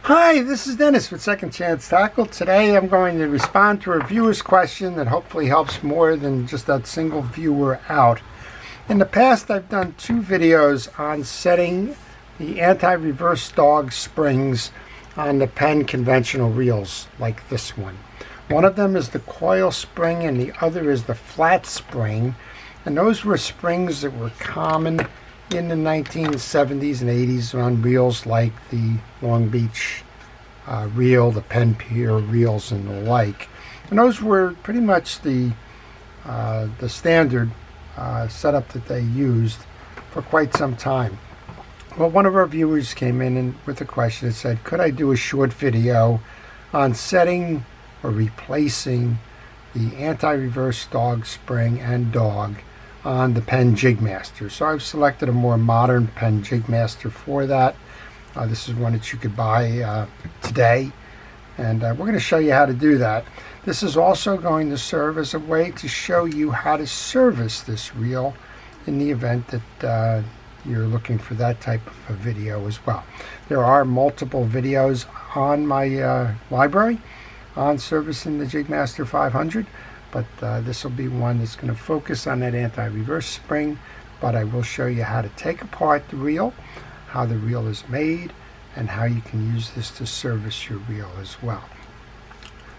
Hi, this is Dennis with Second Chance Tackle. Today I'm going to respond to a viewer's question that hopefully helps more than just that single viewer out. In the past I've done two videos on setting the anti-reverse dog springs on the Penn conventional reels like this one. One of them is the coil spring and the other is the flat spring, and those were springs that were common in the 1970s and 80s on reels like the Long Beach reel, the Penn Pier reels, and the like. And those were pretty much the standard setup that they used for quite some time. Well, one of our viewers came in and with a question that said, could I do a short video on setting or replacing the anti-reverse dog spring and dog on the Penn Jigmaster? So I've selected a more modern Penn Jigmaster for that. This is one that you could buy today, and we're going to show you how to do that. This is also going to serve as a way to show you how to service this reel in the event that you're looking for that type of a video as well. There are multiple videos on my library on servicing the Jigmaster 500, but this will be one that's going to focus on that anti-reverse spring, but I will show you how to take apart the reel, how the reel is made, and how you can use this to service your reel as well.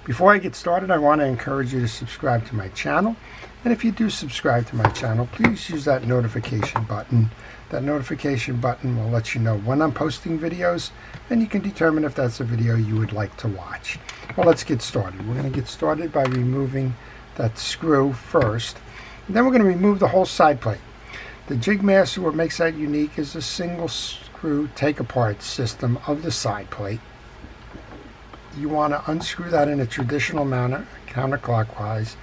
Before I get started, I want to encourage you to subscribe to my channel, and if you do subscribe to my channel, please use that notification button. That notification button will let you know when I'm posting videos, and you can determine if that's a video you would like to watch. Well, let's get started. We're going to get started by removing that screw first, and then we're going to remove the whole side plate. The Jigmaster, what makes that unique is a single screw take apart system of the side plate. You want to unscrew that in a traditional manner, counterclockwise,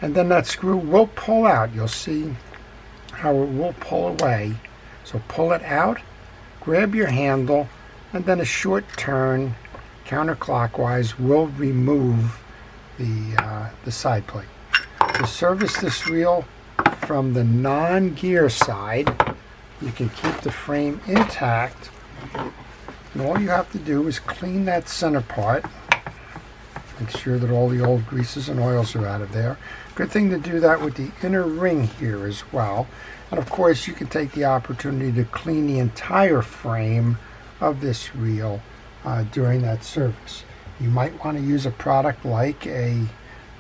and then that screw will pull out. You'll see how it will pull away. So pull it out, grab your handle, and then a short turn counterclockwise will remove the side plate. To service this reel from the non-gear side, you can keep the frame intact, and all you have to do is clean that center part. Make sure that all the old greases and oils are out of there. Good thing to do that with the inner ring here as well. And of course you can take the opportunity to clean the entire frame of this reel during that service. You might want to use a product like a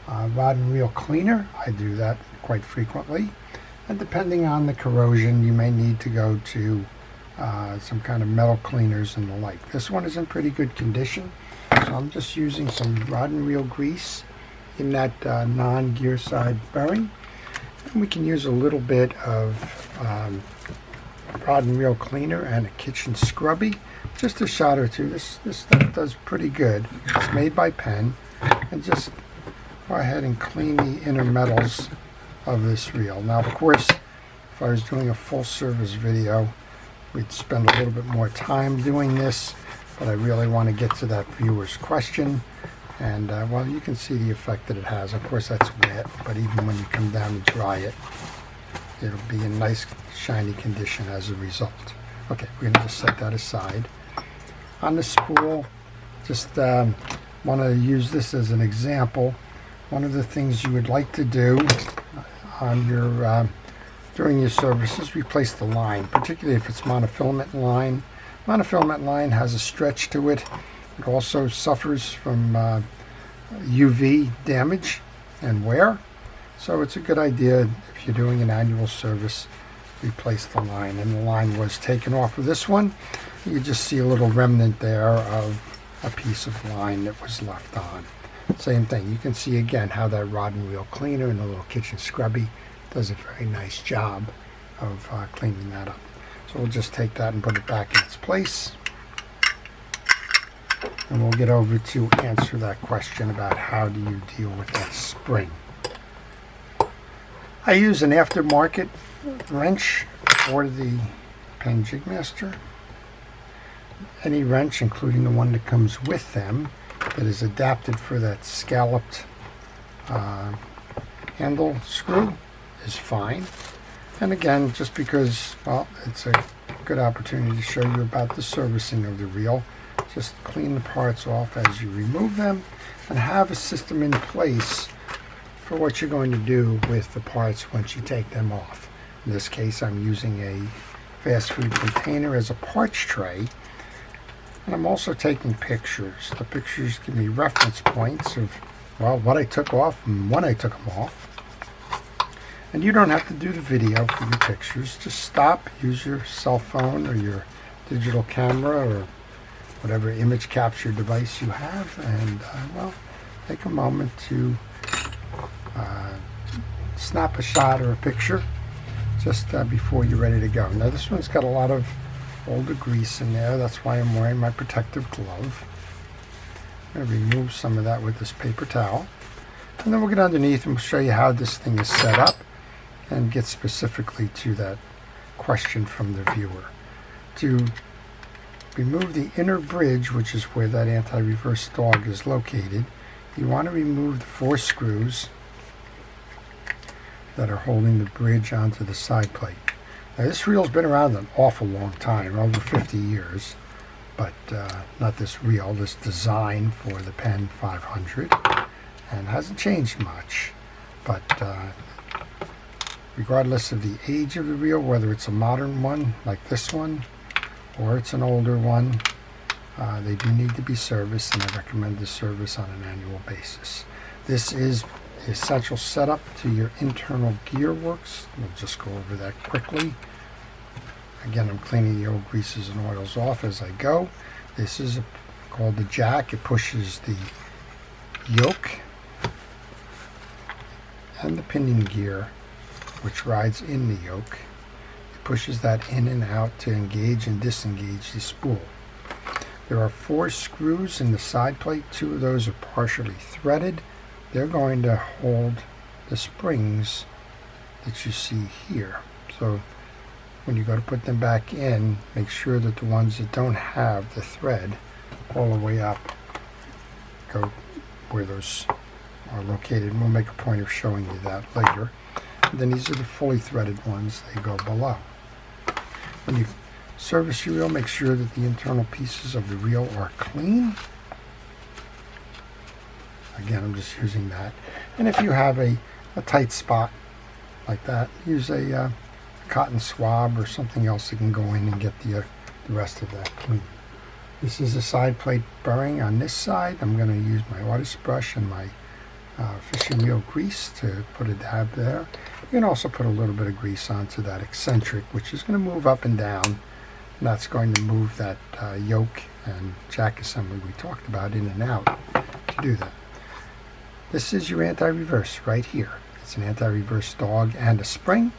rod and reel cleaner. I do that quite frequently. And depending on the corrosion, you may need to go to some kind of metal cleaners and the like. This one is in pretty good condition, so I'm just using some rod and reel grease in that non-gear side bearing. And we can use a little bit of rod and reel cleaner and a kitchen scrubby, just a shot or two. This stuff does pretty good. It's made by Penn, and just go ahead and clean the inner metals of this reel. Now, of course, if I was doing a full service video, we'd spend a little bit more time doing this, but I really want to get to that viewer's question. And well, you can see the effect that it has. Of course, that's wet, but even when you come down and dry it, it'll be in nice shiny condition as a result. Okay, we're going to just set that aside. On the spool, just want to use this as an example. One of the things you would like to do on your during your service is replace the line, particularly if it's monofilament line. Monofilament line has a stretch to it. It also suffers from UV damage and wear, so it's a good idea if you're doing an annual service, replace the line. And the line was taken off of this one. You just see a little remnant there of a piece of line that was left on. Same thing, you can see again how that rod and reel cleaner and the little kitchen scrubby does a very nice job of cleaning that up. So we'll just take that and put it back in its place, and we'll get over to answer that question about how do you deal with that spring. I use an aftermarket wrench for the Penn Jigmaster. Any wrench, including the one that comes with them, that is adapted for that scalloped handle screw is fine. And again, just because, well, it's a good opportunity to show you about the servicing of the reel. Just clean the parts off as you remove them and have a system in place for what you're going to do with the parts once you take them off. In this case, I'm using a fast food container as a parts tray, and I'm also taking pictures. The pictures give me reference points of, well, what I took off and when I took them off. And you don't have to do the video for your pictures. Just stop, use your cell phone or your digital camera or whatever image capture device you have, and well, take a moment to snap a shot or a picture just before you're ready to go. Now this one's got a lot of older grease in there. That's why I'm wearing my protective glove. I'm going to remove some of that with this paper towel, and then we'll get underneath and we'll show you how this thing is set up and get specifically to that question from the viewer. To remove the inner bridge, which is where that anti-reverse dog is located, you want to remove the 4 screws that are holding the bridge onto the side plate. Now this reel's been around an awful long time, over 50 years, but not this reel, this design for the Penn 500, and hasn't changed much. But regardless of the age of the reel, whether it's a modern one like this one or it's an older one, they do need to be serviced, and I recommend the service on an annual basis. This is the essential setup to your internal gear works. We'll just go over that quickly. Again, I'm cleaning the old greases and oils off as I go. This is called the jack. It pushes the yoke and the pinion gear, which rides in the yoke. It pushes that in and out to engage and disengage the spool. There are 4 screws in the side plate. 2 of those are partially threaded. They're going to hold the springs that you see here. So when you go to put them back in, make sure that the ones that don't have the thread all the way up go where those are located. And we'll make a point of showing you that later. And then these are the fully threaded ones. They go below. When you service your reel, make sure that the internal pieces of the reel are clean. Again, I'm just using that. And if you have a tight spot like that, use a cotton swab or something else that can go in and get the rest of that clean. This is a side plate bearing on this side. I'm going to use my artist brush and my fishing reel grease to put a dab there. You can also put a little bit of grease onto that eccentric, which is going to move up and down, and that's going to move that yoke and jack assembly we talked about in and out to do that. This is your anti-reverse right here. It's an anti-reverse dog and a spring.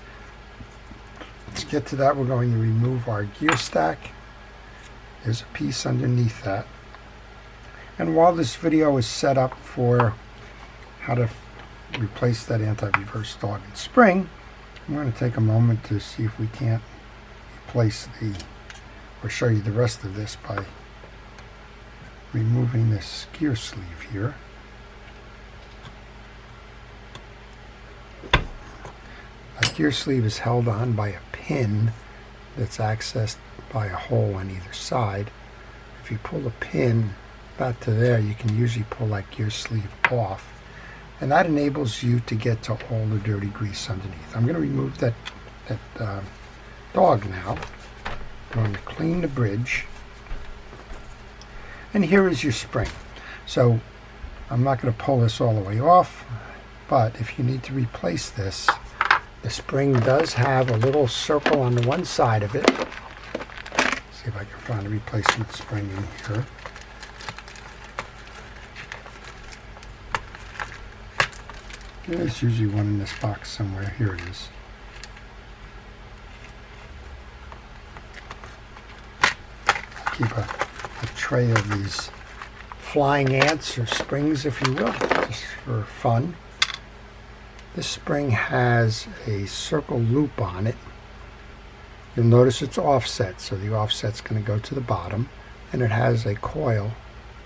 Let's get to that. We're going to remove our gear stack. There's a piece underneath that. And while this video is set up for how to replace that anti-reverse dog and spring, I'm going to take a moment to see if we can't replace or show you the rest of this by removing this gear sleeve here. That gear sleeve is held on by a pin that's accessed by a hole on either side. If you pull the pin back to there, you can usually pull that gear sleeve off, and that enables you to get to all the dirty grease underneath. I'm going to remove that dog now. I'm going to clean the bridge, and here is your spring. So I'm not going to pull this all the way off, but if you need to replace this, the spring does have a little circle on the one side of it. See if I can find a replacement spring in here. There's usually one in this box somewhere. Here it is. I keep a tray of these flying ants, or springs if you will, just for fun. This spring has a circle loop on it. You'll notice it's offset, so the offset's going to go to the bottom, and it has a coil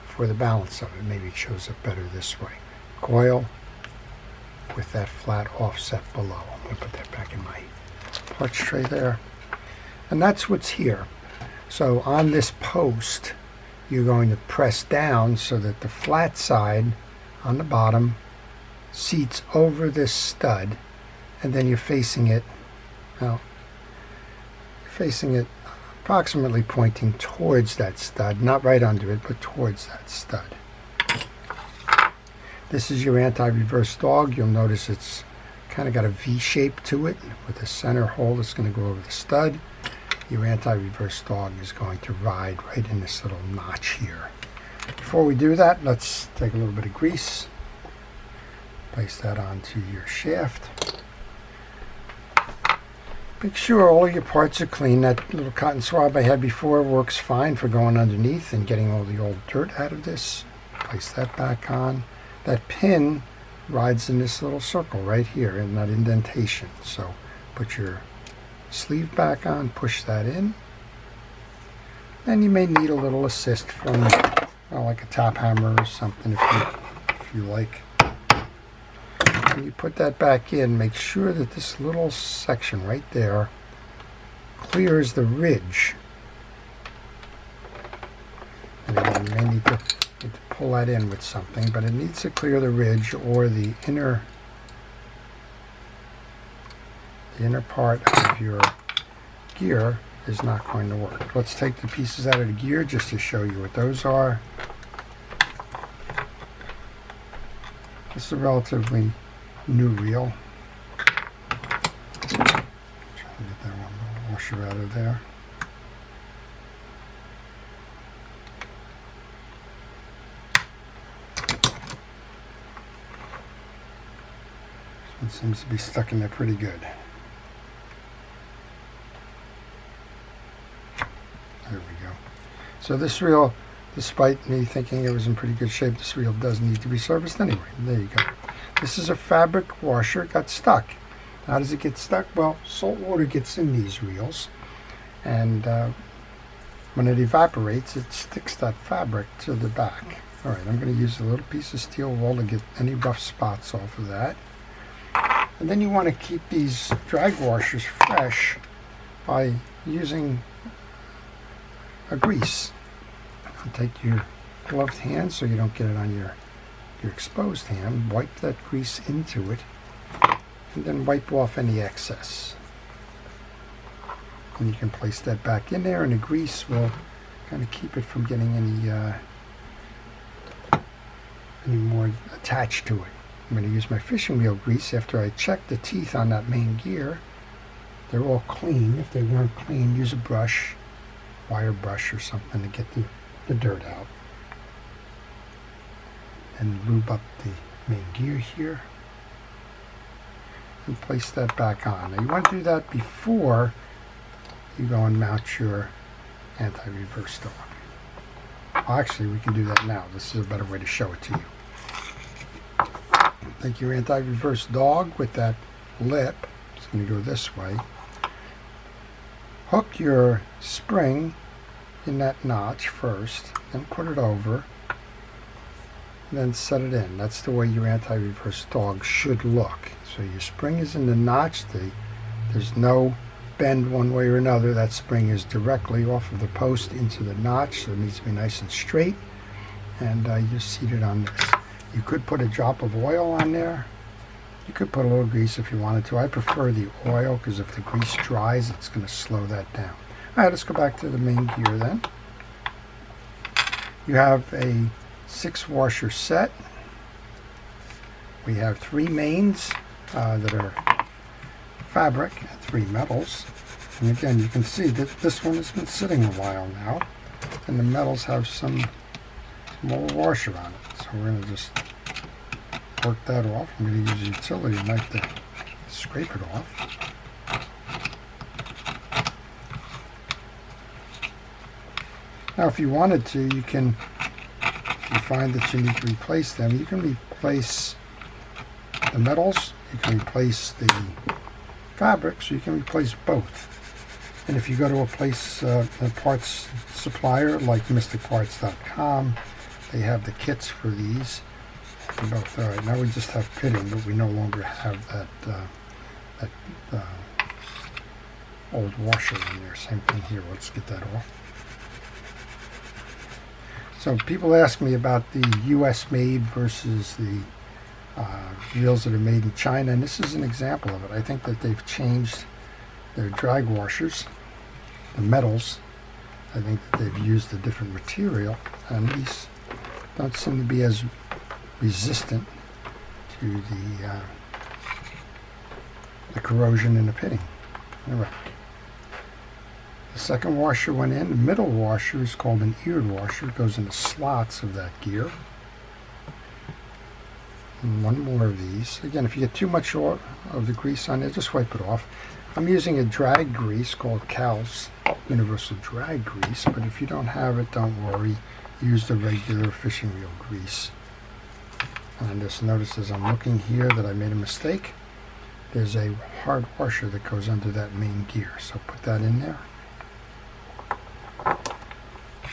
for the balance of it. Maybe it shows up better this way. Coil with that flat offset below. I'm going to put that back in my parts tray there. And that's what's here. So on this post, you're going to press down so that the flat side on the bottom seats over this stud, and then you're facing it, well, facing it approximately pointing towards that stud, not right under it, but towards that stud. This is your anti-reverse dog. You'll notice it's kind of got a V shape to it with a center hole that's going to go over the stud. Your anti-reverse dog is going to ride right in this little notch here. Before we do that, let's take a little bit of grease, place that onto your shaft. Make sure all your parts are clean. That little cotton swab I had before works fine for going underneath and getting all the old dirt out of this. Place that back on. That pin rides in this little circle right here in that indentation. So put your sleeve back on, push that in. And you may need a little assist from like a top hammer or something if you like. When you put that back in, make sure that this little section right there clears the ridge. And again, you may need to pull that in with something, but it needs to clear the ridge, or the inner part of your gear is not going to work. Let's take the pieces out of the gear just to show you what those are. This is a relatively new reel. Try to get that one washer out of there. This one seems to be stuck in there pretty good. There we go. So this reel, despite me thinking it was in pretty good shape, this reel does need to be serviced anyway. There you go. This is a fabric washer. It got stuck. How does it get stuck? Well, salt water gets in these reels, and when it evaporates, it sticks that fabric to the back. All right, I'm going to use a little piece of steel wool to get any rough spots off of that. And then you want to keep these drag washers fresh by using a grease. Take your gloved hand so you don't get it on your exposed hand. Wipe that grease into it, and then wipe off any excess. And you can place that back in there, and the grease will kind of keep it from getting any more attached to it. I'm going to use my fishing wheel grease after I check the teeth on that main gear. They're all clean. If they weren't clean, use a brush, wire brush or something to get the dirt out. And lube up the main gear here. And place that back on. Now you want to do that before you go and mount your anti-reverse dog. Well, actually, we can do that now. This is a better way to show it to you. Take your anti-reverse dog with that lip. It's going to go this way. Hook your spring in that notch first, then put it over, and then set it in. That's the way your anti-reverse dog should look. So your spring is in the notch. There's no bend one way or another. That spring is directly off of the post into the notch, so it needs to be nice and straight. And you're seated on this. You could put a drop of oil on there. You could put a little grease if you wanted to. I prefer the oil because if the grease dries, it's going to slow that down. All right, let's go back to the main gear then. You have a 6-washer set. We have 3 mains that are fabric and 3 metals. And again, you can see that this one has been sitting a while now, and the metals have some old washer on it. So we're going to just work that off. I'm going to use a utility knife to scrape it off. Now if you wanted to, you can, if you find that you need to replace them, you can replace the metals, you can replace the fabric, so you can replace both. And if you go to a place, a parts supplier like mysticparts.com, they have the kits for these. Both. All right, now we just have pitting, but we no longer have that old washer in there. Same thing here. Let's get that off. So people ask me about the US made versus the reels that are made in China, and this is an example of it. I think that they've changed their drag washers, the metals. I think that they've used a different material, and these don't seem to be as resistant to the corrosion in the pitting. All right. The second washer went in. The middle washer is called an eared washer. It goes in the slots of that gear. And one more of these. Again, if you get too much of the grease on there, just wipe it off. I'm using a drag grease called Cal's Universal Drag Grease, but if you don't have it, don't worry. Use the regular fishing reel grease. And I just noticed as I'm looking here that I made a mistake. There's a hard washer that goes under that main gear, so put that in there.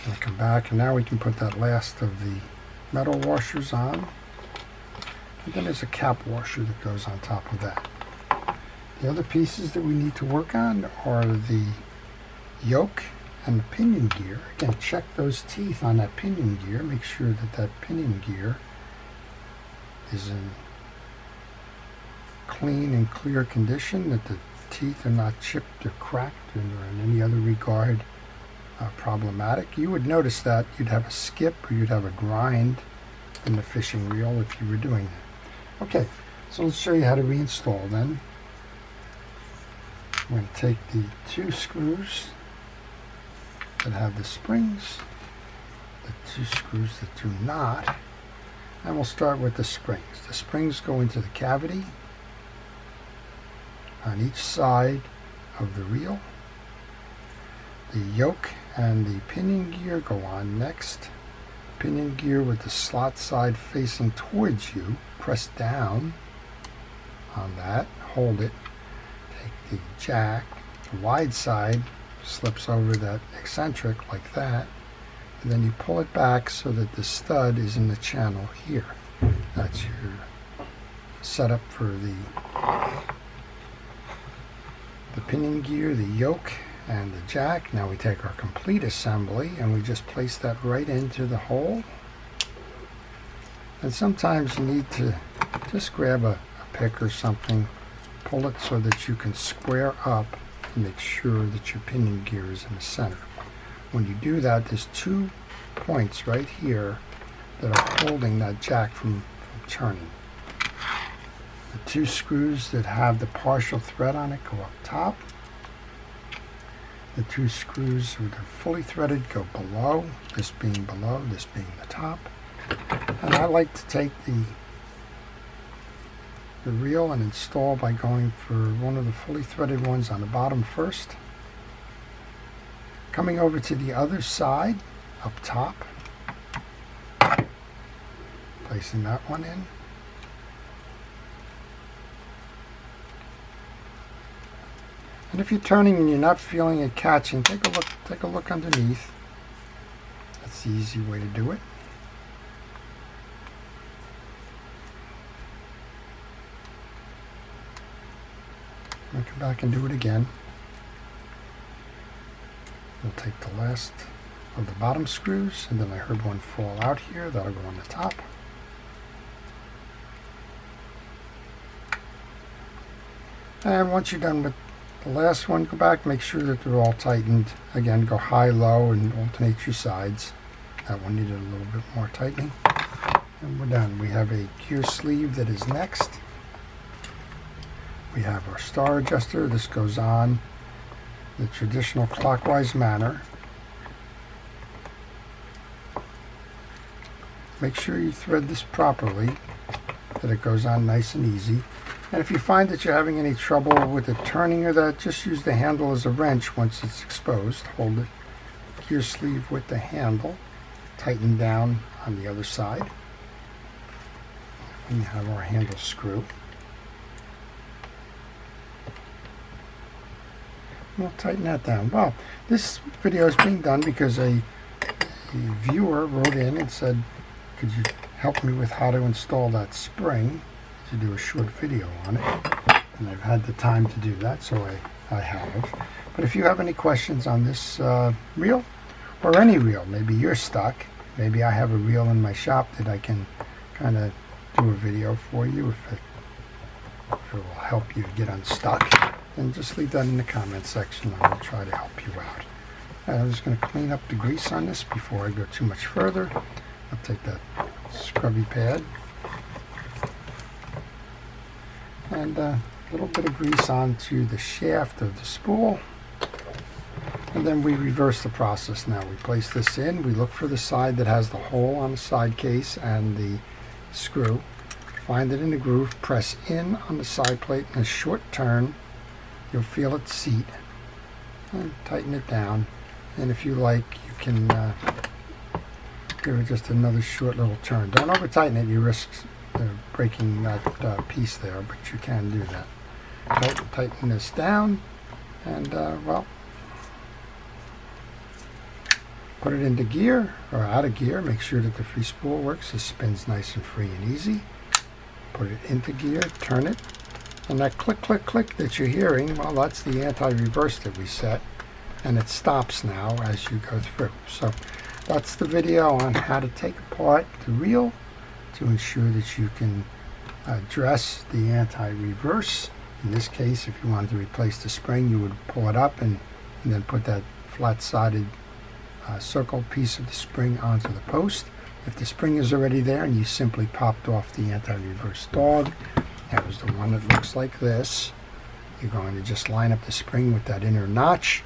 And come back, and now we can put that last of the metal washers on. And then there's a cap washer that goes on top of that. The other pieces that we need to work on are the yoke and the pinion gear. Again, check those teeth on that pinion gear. Make sure that that pinion gear is in clean and clear condition, that the teeth are not chipped or cracked or in any other regard problematic. You would notice that you'd have a skip or you'd have a grind in the fishing reel if you were doing that. Okay, so let's show you how to reinstall then. I'm going to take the two screws that have the springs, the two screws that do not, and we'll start with the springs. The springs go into the cavity on each side of the reel. The yoke and the pinion gear go on next. Pinion gear with the slot side facing towards you. Press down on that, hold it. Take the jack, the wide side slips over that eccentric like that, and then you pull it back so that the stud is in the channel here. That's your setup for the pinion gear, the yoke, and the jack. Now we take our complete assembly and we just place that right into the hole. And sometimes you need to just grab a pick or something, pull it so that you can square up and make sure that your pinion gear is in the center. When you do that, there's 2 points right here that are holding that jack from turning. The 2 screws that have the partial thread on it go up top. The 2 screws that are fully threaded go below, this being below, this being the top. And I like to take the reel and install by going for one of the fully threaded ones on the bottom first. Coming over to the other side, up top, placing that one in. And if you're turning and you're not feeling it catching, take a look underneath. That's the easy way to do it. I'll come back and do it again. We'll take the last of the bottom screws, and then I heard one fall out here. That'll go on the top. And once you're done with the last one, go back, make sure that they're all tightened. Again, go high, low, and alternate your sides. That one needed a little bit more tightening. And we're done. We have a gear sleeve that is next. We have our star adjuster. This goes on the traditional clockwise manner. Make sure you thread this properly, that it goes on nice and easy. And if you find that you're having any trouble with it turning or that, just use the handle as a wrench once it's exposed. Hold it, gear sleeve with the handle, tighten down on the other side. And you have our handle screw. We'll tighten that down. Well, this video is being done because a viewer wrote in and said, could you help me with how to install that spring, to do a short video on it. And I've had the time to do that, so I have. But if you have any questions on this reel, or any reel, maybe you're stuck, maybe I have a reel in my shop that I can kind of do a video for you if it will help you get unstuck. Then just leave that in the comment section and I'll try to help you out. I'm just going to clean up the grease on this before I go too much further. I'll take that scrubby pad and a little bit of grease onto the shaft of the spool. And then we reverse the process now. We place this in, we look for the side that has the hole on the side case and the screw. Find it in the groove, press in on the side plate in a short turn. You'll feel it seat. And tighten it down. And if you like, you can give it just another short little turn. Don't over tighten it, you risk breaking that piece there, but you can do that. Tighten this down and well, put it into gear or out of gear. Make sure that the free spool works. It spins nice and free and easy. Put it into gear, turn it, and that click, click, click that you're hearing, well, that's the anti-reverse that we set, and it stops now as you go through. So that's the video on how to take apart the reel to ensure that you can address the anti-reverse. In this case, if you wanted to replace the spring, you would pull it up and then put that flat-sided circle piece of the spring onto the post. If the spring is already there and you simply popped off the anti-reverse dog, that was the one that looks like this, you're going to just line up the spring with that inner notch,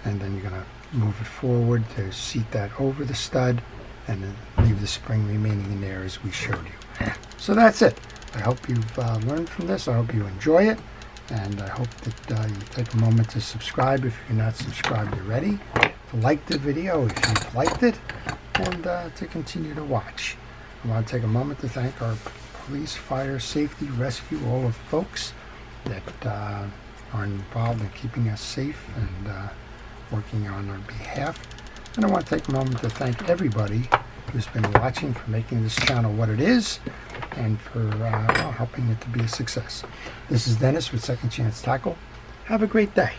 and then you're going to move it forward to seat that over the stud and then leave the spring remaining in there as we showed you. So that's it. I hope you've learned from this. I hope you enjoy it, and I hope that you take a moment to subscribe if you're not subscribed already, to like the video if you've liked it, and to continue to watch. I want to take a moment to thank our police, fire, safety, rescue, all of the folks that are involved in keeping us safe and working on our behalf. And I want to take a moment to thank everybody who's been watching, for making this channel what it is, and for helping it to be a success. This is Dennis with Second Chance Tackle. Have a great day.